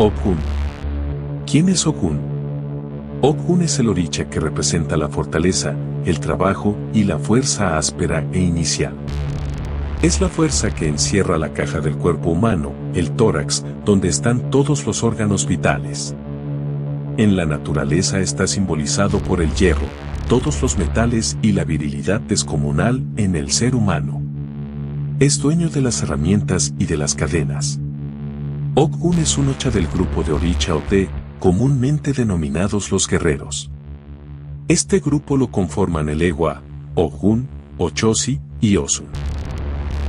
Ogun. ¿Quién es Ogun? Ogun es el oricha que representa la fortaleza, el trabajo y la fuerza áspera e inicial. Es la fuerza que encierra la caja del cuerpo humano, el tórax, donde están todos los órganos vitales. En la naturaleza está simbolizado por el hierro, todos los metales y la virilidad descomunal en el ser humano. Es dueño de las herramientas y de las cadenas. Ogun es un ocha del grupo de Oricha o de, comúnmente denominados los guerreros. Este grupo lo conforman el Ewa, Ogun, Ochosi y Osun.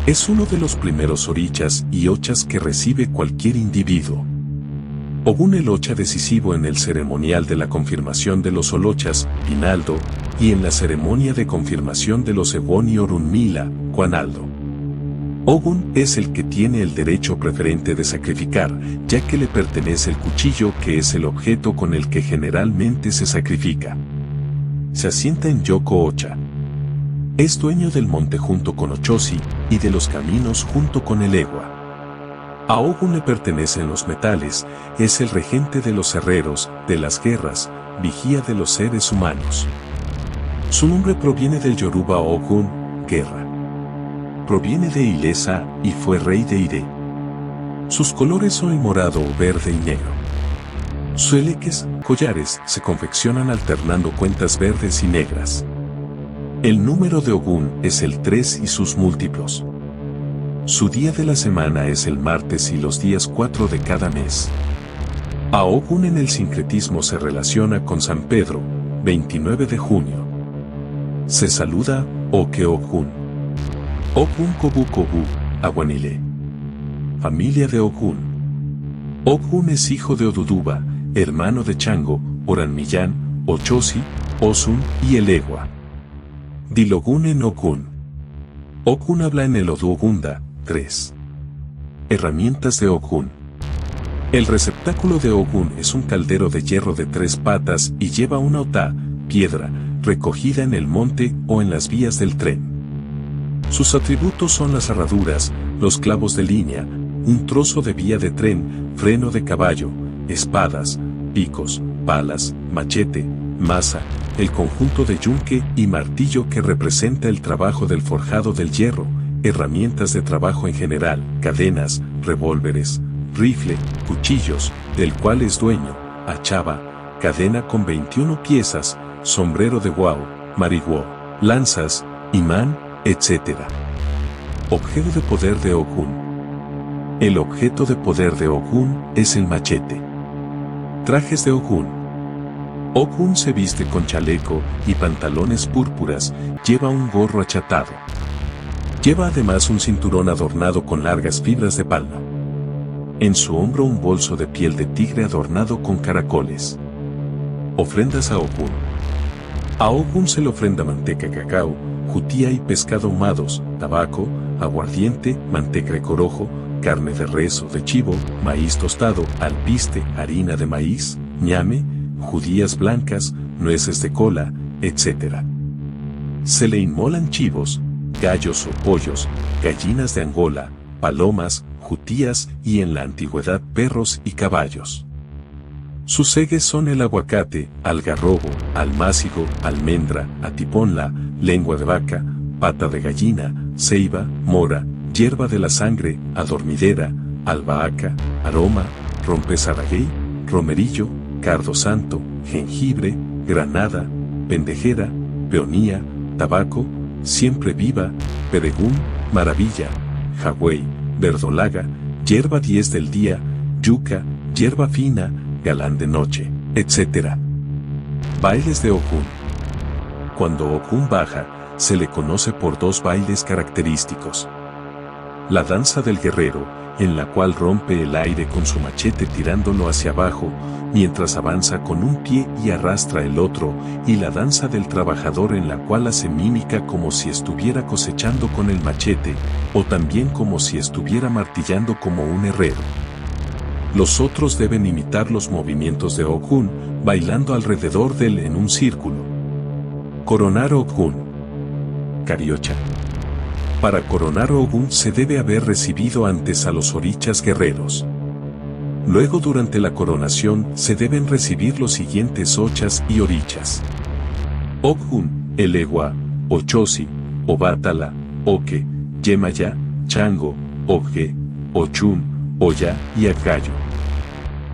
Es uno de los primeros orichas y ochas que recibe cualquier individuo. Ogun el ocha decisivo en el ceremonial de la confirmación de los olochas, Pinaldo, y en la ceremonia de confirmación de los Ewon y Orunmila, Juanaldo. Ogun es el que tiene el derecho preferente de sacrificar, ya que le pertenece el cuchillo que es el objeto con el que generalmente se sacrifica. Se asienta en Yoko Ocha. Es dueño del monte junto con Ochosi y de los caminos junto con el Ewa. A Ogun le pertenecen los metales, es el regente de los herreros, de las guerras, vigía de los seres humanos. Su nombre proviene del Yoruba Ogun, guerra. Proviene de Ilesa y fue rey de Ire. Sus colores son el morado, verde y negro. Sueleques, collares, se confeccionan alternando cuentas verdes y negras. El número de Ogun es el 3 y sus múltiplos. Su día de la semana es el martes y los días 4 de cada mes. A Ogun en el sincretismo se relaciona con San Pedro, 29 de junio. Se saluda Oke Ogun. Ogun Kobu Kobu, Aguanile. Familia de Ogun. Ogun es hijo de Oduduba, hermano de Chango, Oranmillán, Ochosi, Osun y el Ewa. Dilogun en Ogun. Ogun habla en el Odu Ogunda, 3. Herramientas de Ogun. El receptáculo de Ogun es un caldero de hierro de 3 patas y lleva una ota, piedra, recogida en el monte o en las vías del tren. Sus atributos son las herraduras, los clavos de línea, un trozo de vía de tren, freno de caballo, espadas, picos, palas, machete, maza, el conjunto de yunque y martillo que representa el trabajo del forjado del hierro, herramientas de trabajo en general, cadenas, revólveres, rifle, cuchillos, del cual es dueño, achava, cadena con 21 piezas, sombrero de guau, mariguó, lanzas, imán, etc. Objeto de poder de Ogun. El objeto de poder de Ogun es el machete. Trajes de Ogun. Ogun se viste con chaleco y pantalones púrpuras, lleva un gorro achatado. Lleva además un cinturón adornado con largas fibras de palma. En su hombro un bolso de piel de tigre adornado con caracoles. Ofrendas a Ogun. A Ogun se le ofrenda manteca, cacao, jutía y pescado ahumados, tabaco, aguardiente, manteca de corojo, carne de res o de chivo, maíz tostado, alpiste, harina de maíz, ñame, judías blancas, nueces de cola, etc. Se le inmolan chivos, gallos o pollos, gallinas de Angola, palomas, jutías y en la antigüedad perros y caballos. Sus ejes son el aguacate, algarrobo, almácigo, almendra, atiponla, lengua de vaca, pata de gallina, ceiba, mora, hierba de la sangre, adormidera, albahaca, aroma, rompezaragüey, romerillo, cardo santo, jengibre, granada, pendejera, peonía, tabaco, siempre viva, peregún, maravilla, jagüey, verdolaga, hierba 10 del día, yuca, hierba fina, galán de noche, etc. Bailes de Ogun. Cuando Ogun baja, se le conoce por 2 bailes característicos. La danza del guerrero, en la cual rompe el aire con su machete tirándolo hacia abajo, mientras avanza con un pie y arrastra el otro, y la danza del trabajador en la cual hace mímica como si estuviera cosechando con el machete, o también como si estuviera martillando como un herrero. Los otros deben imitar los movimientos de Ogun, bailando alrededor de él en un círculo. Coronar Ogun. Cariocha. Para coronar Ogun se debe haber recibido antes a los orichas guerreros. Luego durante la coronación se deben recibir los siguientes ochas y orichas. Oghun, Elegua, Ochosi, Obatala, Oque, Yemaya, Chango, Oje, Ochun, Oya y Acayo.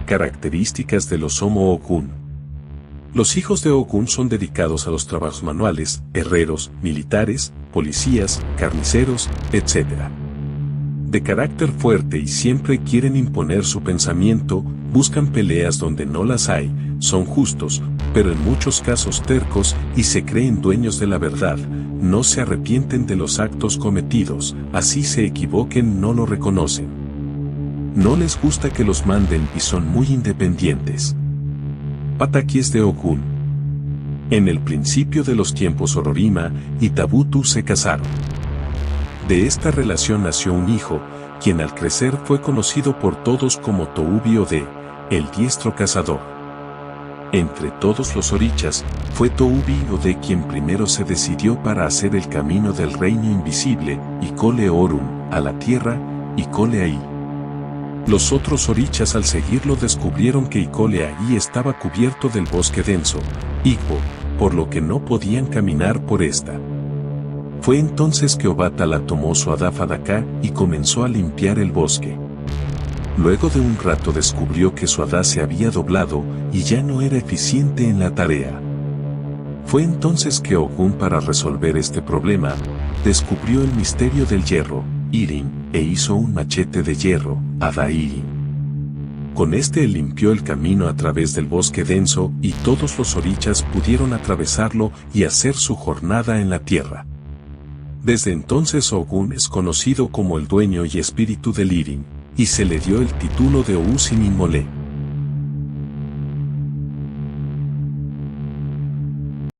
Características de los Homo Oghun. Los hijos de Oghun son dedicados a los trabajos manuales, herreros, militares, policías, carniceros, etc. De carácter fuerte y siempre quieren imponer su pensamiento, buscan peleas donde no las hay, son justos, pero en muchos casos tercos y se creen dueños de la verdad, no se arrepienten de los actos cometidos, así se equivoquen no lo reconocen. No les gusta que los manden y son muy independientes. Pataquies de Oghun. En el principio de los tiempos Ororima y Tabutu se casaron. De esta relación nació un hijo, quien al crecer fue conocido por todos como Toubi-Ode, el diestro cazador. Entre todos los orichas, fue Toubi-Ode quien primero se decidió para hacer el camino del reino invisible, Ikole Orun, a la tierra, Ikole Ai. Los otros orichas al seguirlo descubrieron que Ikole Ai estaba cubierto del bosque denso, Igbo, por lo que no podían caminar por esta. Fue entonces que Obatala tomó su Adafadaka y comenzó a limpiar el bosque. Luego de un rato descubrió que su hada se había doblado y ya no era eficiente en la tarea. Fue entonces que Oghun, para resolver este problema, descubrió el misterio del hierro, Irin, e hizo un machete de hierro, Hada Irin. Con este limpió el camino a través del bosque denso y todos los orichas pudieron atravesarlo y hacer su jornada en la tierra. Desde entonces Oghun es conocido como el dueño y espíritu del Irin, y se le dio el título de Ousin Inmolé.